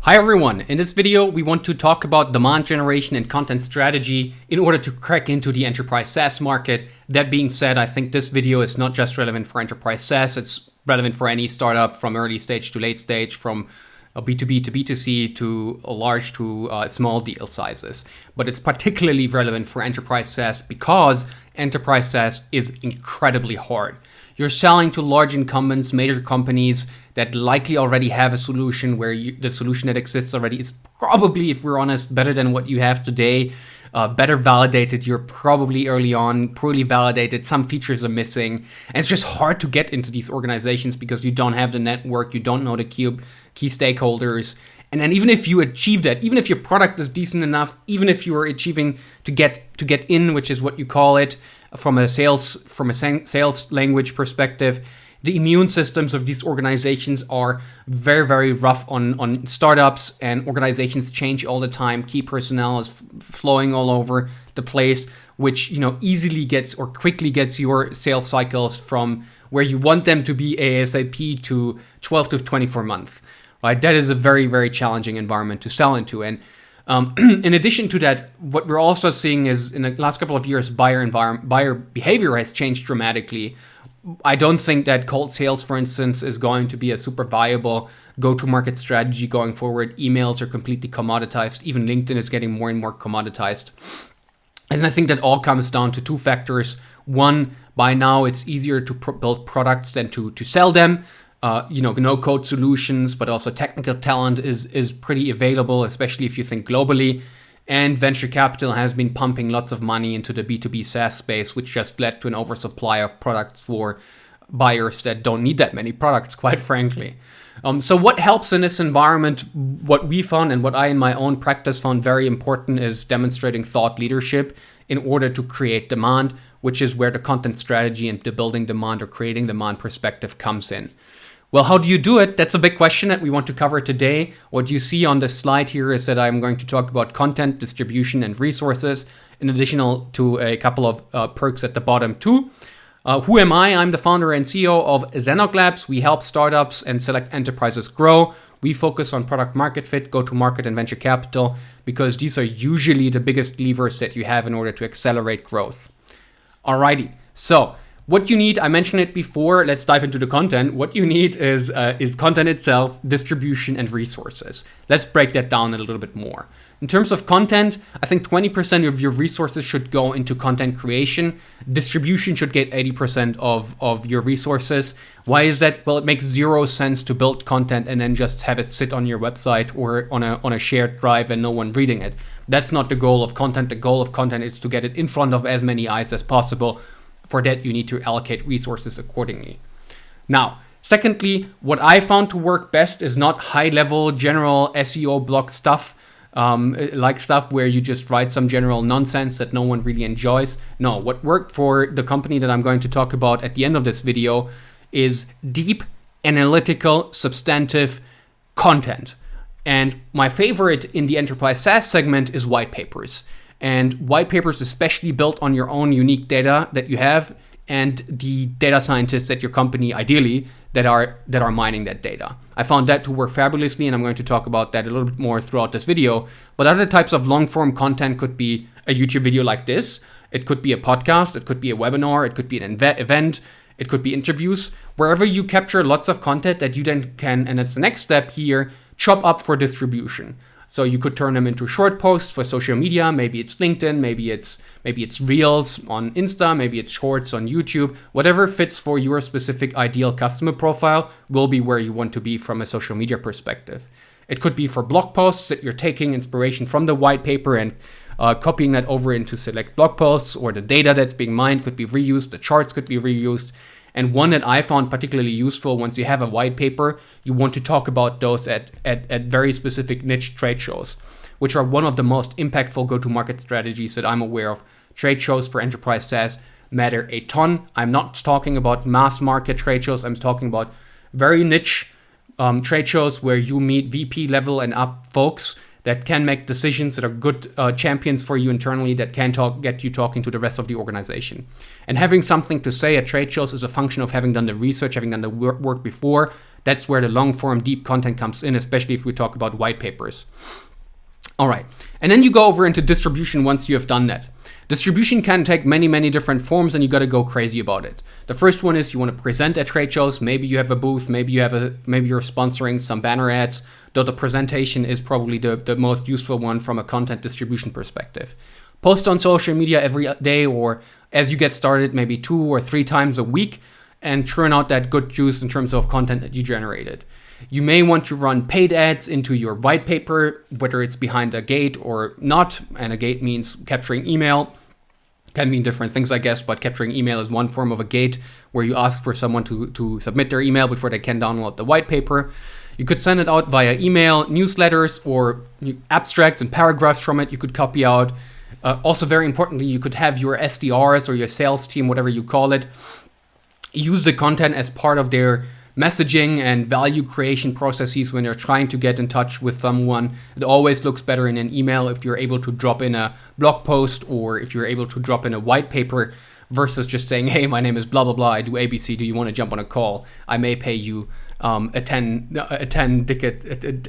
Hi everyone, in this video we want to talk about demand generation and content strategy in order to crack into the enterprise SaaS market. That being said, I think this video is not just relevant for enterprise SaaS, it's relevant for any startup from early stage to late stage, from B2B to B2C to large to small deal sizes. But it's particularly relevant for enterprise SaaS because enterprise SaaS is incredibly hard. You're selling to large incumbents, major companies that likely already have a solution where the solution that exists already is probably, if we're honest, better than what you have today, better validated. You're probably early on, poorly validated. Some features are missing. And it's just hard to get into these organizations because you don't have the network, you don't know the key stakeholders. And then even if you achieve that, even if your product is decent enough, even if you are achieving to get in, which is what you call it, from a sales language perspective, the immune systems of these organizations are very, very rough on startups, and organizations change all the time. Key personnel is flowing all over the place, which easily gets or quickly gets your sales cycles from where you want them to be ASAP to 12 to 24 months. Right? That is a very, very challenging environment to sell into. And in addition to that, what we're also seeing is in the last couple of years, buyer behavior has changed dramatically. I don't think that cold sales, for instance, is going to be a super viable go-to-market strategy going forward. Emails are completely commoditized. Even LinkedIn is getting more and more commoditized. And I think that all comes down to two factors. One, by now it's easier to build products than to sell them. No-code solutions, but also technical talent is pretty available, especially if you think globally. And venture capital has been pumping lots of money into the B2B SaaS space, which just led to an oversupply of products for buyers that don't need that many products, quite frankly. So what helps in this environment, what we found and what I in my own practice found very important, is demonstrating thought leadership in order to create demand, which is where the content strategy and the building demand or creating demand perspective comes in. Well, how do you do it? That's a big question that we want to cover today. What you see on this slide here is that I'm going to talk about content, distribution, and resources, in addition to a couple of perks at the bottom too. Who am I? I'm the founder and CEO of Zenok Labs. We help startups and select enterprises grow. We focus on product market fit, go-to-market, and venture capital because these are usually the biggest levers that you have in order to accelerate growth. Alrighty, so what you need, I mentioned it before, let's dive into the content. What you need is content itself, distribution, and resources. Let's break that down a little bit more. In terms of content, I think 20% of your resources should go into content creation. Distribution should get 80% of your resources. Why is that? Well, it makes zero sense to build content and then just have it sit on your website or on a shared drive and no one reading it. That's not the goal of content. The goal of content is to get it in front of as many eyes as possible. For that, you need to allocate resources accordingly. Now, secondly, what I found to work best is not high-level general SEO blog stuff, like stuff where you just write some general nonsense that no one really enjoys. No, what worked for the company that I'm going to talk about at the end of this video is deep, analytical, substantive content. And my favorite in the enterprise SaaS segment is white papers. And white papers especially built on your own unique data that you have and the data scientists at your company, ideally, that are mining that data. I found that to work fabulously, and I'm going to talk about that a little bit more throughout this video. But other types of long-form content could be a YouTube video like this. It could be a podcast. It could be a webinar. It could be an event. It could be interviews. Wherever you capture lots of content that you then can, and it's the next step here, chop up for distribution. So you could turn them into short posts for social media. Maybe it's LinkedIn, maybe it's Reels on Insta, maybe it's Shorts on YouTube. Whatever fits for your specific ideal customer profile will be where you want to be from a social media perspective. It could be for blog posts that you're taking inspiration from the white paper and copying that over into select blog posts, or the data that's being mined could be reused, the charts could be reused. And one that I found particularly useful, once you have a white paper, you want to talk about those at very specific niche trade shows, which are one of the most impactful go-to-market strategies that I'm aware of. Trade shows for enterprise SaaS matter a ton. I'm not talking about mass market trade shows. I'm talking about very niche trade shows where you meet VP level and up folks that can make decisions, that are good champions for you internally, that can get you talking to the rest of the organization. And having something to say at trade shows is a function of having done the research, having done the work before. That's where the long form deep content comes in, especially if we talk about white papers. All right, and then you go over into distribution once you have done that. Distribution can take many, many different forms, and you got to go crazy about it. The first one is you want to present at trade shows. Maybe you have a booth, maybe you're sponsoring some banner ads, though the presentation is probably the most useful one from a content distribution perspective. Post on social media every day, or as you get started, maybe 2 or 3 times a week, and churn out that good juice in terms of content that you generated. You may want to run paid ads into your white paper, whether it's behind a gate or not. And a gate means capturing email. Can mean different things, I guess, but capturing email is one form of a gate where you ask for someone to submit their email before they can download the white paper. You could send it out via email, newsletters, or abstracts and paragraphs from it you could copy out. Also, very importantly, you could have your SDRs or your sales team, whatever you call it, use the content as part of their messaging and value creation processes when they're trying to get in touch with someone. It always looks better in an email if you're able to drop in a blog post or if you're able to drop in a white paper versus just saying, hey, my name is blah, blah, blah. I do ABC. Do you want to jump on a call? I may pay you a $10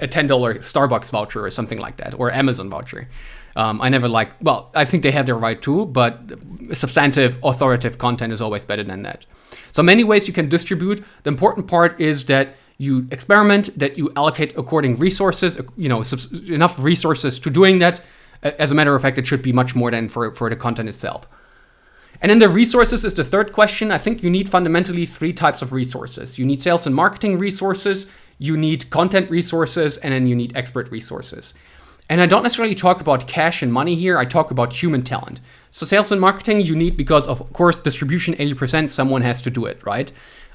Starbucks voucher or something like that, or Amazon voucher. I think they have their right too, but substantive, authoritative content is always better than that. So many ways you can distribute. The important part is that you experiment, that you allocate according resources, enough resources to doing that. As a matter of fact, it should be much more than for the content itself. And then the resources is the third question. I think you need fundamentally 3 types of resources. You need sales and marketing resources, you need content resources, and then you need expert resources. And I don't necessarily talk about cash and money here. I talk about human talent. So sales and marketing you need because, of course, distribution 80%, someone has to do it, right?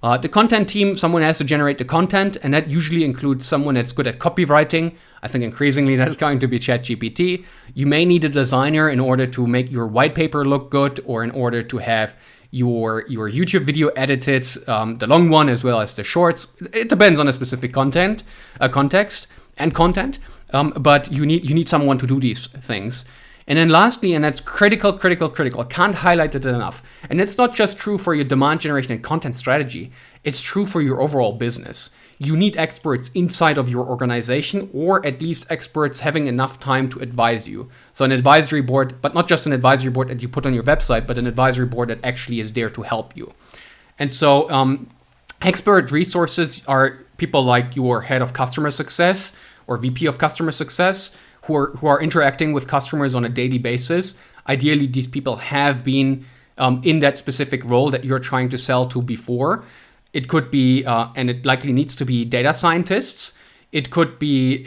The content team, someone has to generate the content, and that usually includes someone that's good at copywriting. I think increasingly that's going to be ChatGPT. You may need a designer in order to make your white paper look good, or in order to have your YouTube video edited, the long one as well as the shorts. It depends on a specific context and content. But you need someone to do these things. And then lastly, and that's critical, can't highlight it enough. And it's not just true for your demand generation and content strategy. It's true for your overall business. You need experts inside of your organization, or at least experts having enough time to advise you. So an advisory board, but not just an advisory board that you put on your website, but an advisory board that actually is there to help you. And so expert resources are people like your head of customer success, or VP of customer success, who are interacting with customers on a daily basis. Ideally, these people have been in that specific role that you're trying to sell to before. It could be, and it likely needs to be, data scientists. It could be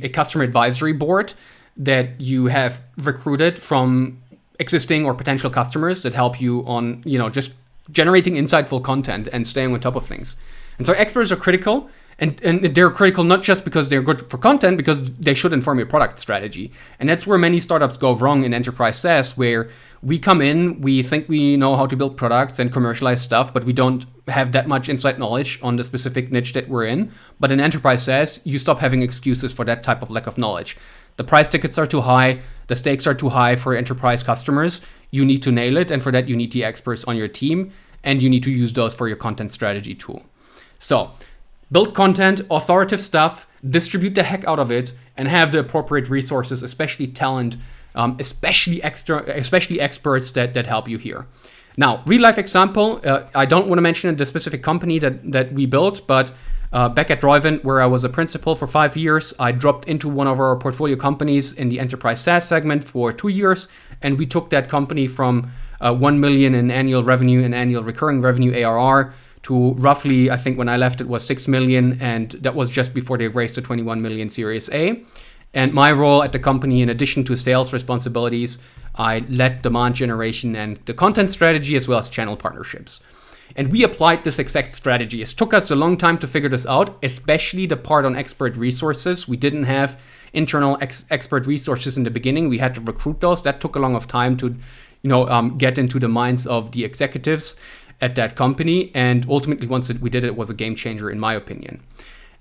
a customer advisory board that you have recruited from existing or potential customers that help you on, just generating insightful content and staying on top of things. And so experts are critical. And they're critical not just because they're good for content, because they should inform your product strategy. And that's where many startups go wrong in enterprise SaaS, where we come in, we think we know how to build products and commercialize stuff, but we don't have that much inside knowledge on the specific niche that we're in. But in enterprise SaaS, you stop having excuses for that type of lack of knowledge. The price tickets are too high, the stakes are too high for enterprise customers. You need to nail it, and for that you need the experts on your team, and you need to use those for your content strategy too. So build content, authoritative stuff, distribute the heck out of it, and have the appropriate resources, especially talent, especially experts that help you here. Now, real life example, I don't want to mention the specific company that we built, but back at Roivant, where I was a principal for 5 years, I dropped into one of our portfolio companies in the enterprise SaaS segment for 2 years, and we took that company from 1 million in annual revenue and annual recurring revenue ARR to roughly, I think when I left it was 6 million, and that was just before they raised the 21 million Series A. And my role at the company, in addition to sales responsibilities, I led demand generation and the content strategy as well as channel partnerships. And we applied this exact strategy. It took us a long time to figure this out, especially the part on expert resources. We didn't have internal expert resources in the beginning. We had to recruit those. That took a long of time to, get into the minds of the executives at that company. And ultimately, once we did it was a game changer, in my opinion.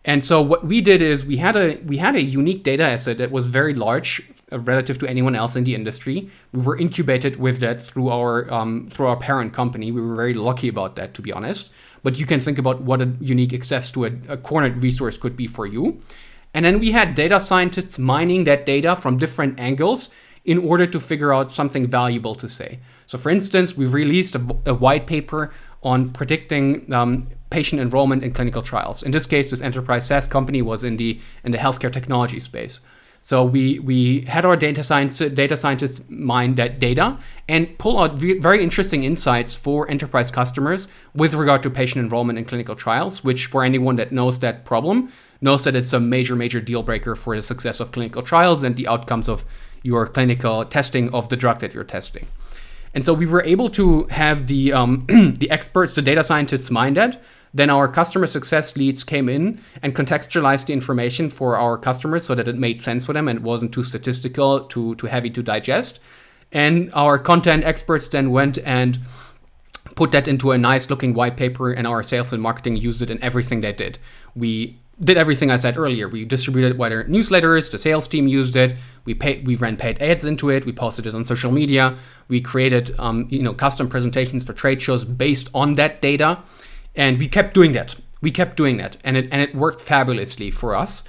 And so what we did is we had a unique data asset that was very large relative to anyone else in the industry. We were incubated with that through our parent company. We were very lucky about that, to be honest. But you can think about what a unique access to a cornered resource could be for you. And then we had data scientists mining that data from different angles in order to figure out something valuable to say. So for instance, we released a white paper on predicting patient enrollment in clinical trials. In this case, this enterprise SaaS company was in the healthcare technology space. So we had our data scientists mine that data and pull out very interesting insights for enterprise customers with regard to patient enrollment in clinical trials, which for anyone that knows that problem, knows that it's a major deal breaker for the success of clinical trials and the outcomes of your clinical testing of the drug that you're testing. And so we were able to have the the experts, the data scientists mine that. Then our customer success leads came in and contextualized the information for our customers so that it made sense for them and it wasn't too statistical, too heavy to digest. And our content experts then went and put that into a nice looking white paper, and our sales and marketing used it in everything they did. We did everything I said earlier. We distributed wider newsletters, the sales team used it, we ran paid ads into it, we posted it on social media, we created custom presentations for trade shows based on that data, and we kept doing that. And it worked fabulously for us,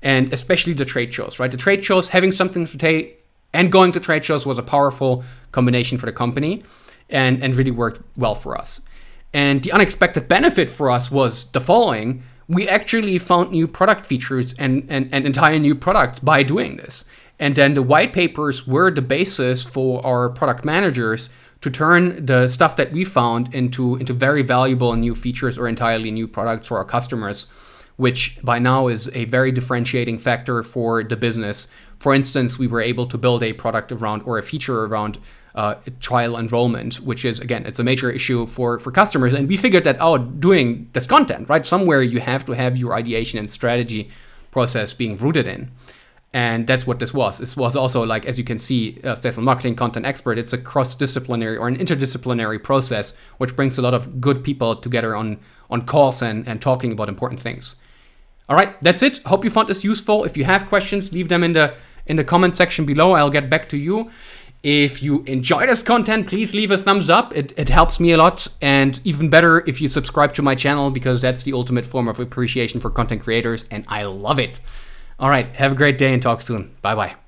and especially the trade shows, right? The trade shows, having something to say and going to trade shows was a powerful combination for the company and really worked well for us. And the unexpected benefit for us was the following. We actually found new product features and entire new products by doing this. And then the white papers were the basis for our product managers to turn the stuff that we found into very valuable new features or entirely new products for our customers, which by now is a very differentiating factor for the business. For instance, we were able to build a product around or a feature around trial enrollment, which is, again, it's a major issue for customers. And we figured that out doing this content, right? Somewhere you have to have your ideation and strategy process being rooted in. And that's what this was. This was also, like, as you can see, sales and marketing content expert, it's a cross-disciplinary or an interdisciplinary process, which brings a lot of good people together on calls and talking about important things. All right, that's it. Hope you found this useful. If you have questions, leave them in the comment section below. I'll get back to you. If you enjoy this content, please leave a thumbs up. It helps me a lot. And even better if you subscribe to my channel, because that's the ultimate form of appreciation for content creators, and I love it. All right, have a great day and talk soon. Bye-bye.